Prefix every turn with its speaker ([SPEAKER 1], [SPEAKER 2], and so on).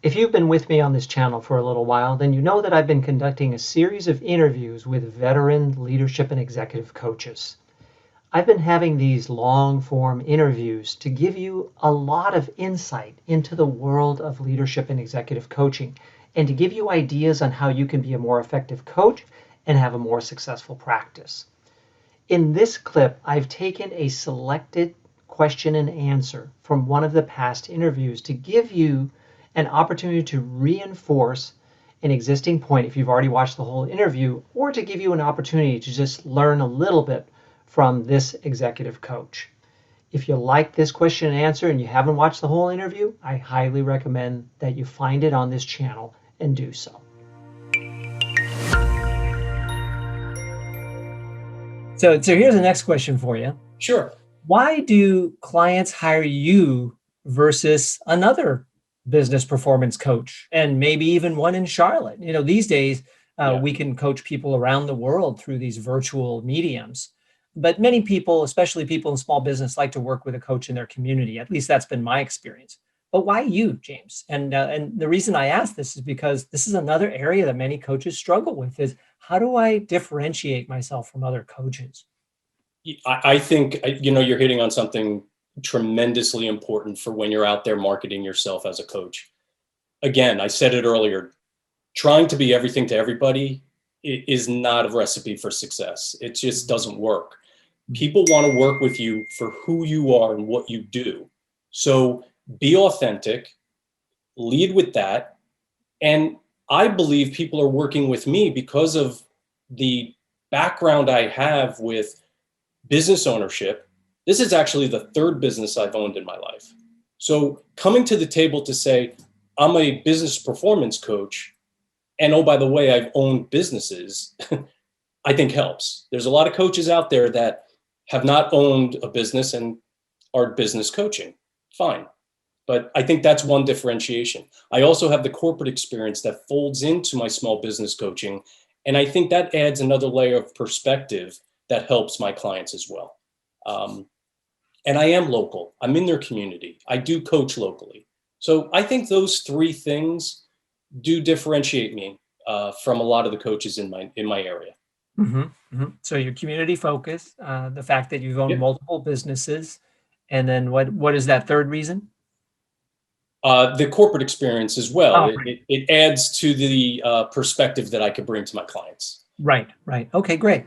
[SPEAKER 1] If you've been with me on this channel for a little while, then you know that I've been conducting a series of interviews with veteran leadership and executive coaches. I've been having these long form interviews to give you a lot of insight into the world of leadership and executive coaching and to give you ideas on how you can be a more effective coach and have a more successful practice. In this clip, I've taken a selected question and answer from one of the past interviews to give you an opportunity to reinforce an existing point if you've already watched the whole interview, or to give you an opportunity to just learn a little bit from this executive coach. If you like this question and answer and you haven't watched the whole interview, I highly recommend that you find it on this channel and do so. So here's the next question for you.
[SPEAKER 2] Sure.
[SPEAKER 1] Why do clients hire you versus another business performance coach, and maybe even one in Charlotte? These days we can coach people around the world through these virtual mediums. But many people, especially people in small business, like to work with a coach in their community. At least that's been my experience. But why you, James? And the reason I ask this is because this is another area that many coaches struggle with: is how do I differentiate myself from other coaches?
[SPEAKER 2] I think, you're hitting on something tremendously important for when you're out there marketing yourself as a coach. Again, I said it earlier, trying to be everything to everybody is not a recipe for success. It just doesn't work. People want to work with you for who you are and what you do. So be authentic, lead with that. And I believe people are working with me because of the background I have with business ownership. This is actually the third business I've owned in my life. So coming to the table to say, I'm a business performance coach, and oh, by the way, I've owned businesses, I think helps. There's a lot of coaches out there that have not owned a business and are business coaching. Fine. But I think that's one differentiation. I also have the corporate experience that folds into my small business coaching. And I think that adds another layer of perspective that helps my clients as well. And I am local. I'm in their community. I do coach locally. So I think those three things do differentiate me from a lot of the coaches in my area.
[SPEAKER 1] So your community focus, the fact that you've owned
[SPEAKER 2] Yep.
[SPEAKER 1] multiple businesses, and then what is that third reason?
[SPEAKER 2] The corporate experience as well.
[SPEAKER 1] Oh,
[SPEAKER 2] It adds to the perspective that I could bring to my clients.
[SPEAKER 1] right. Okay, great.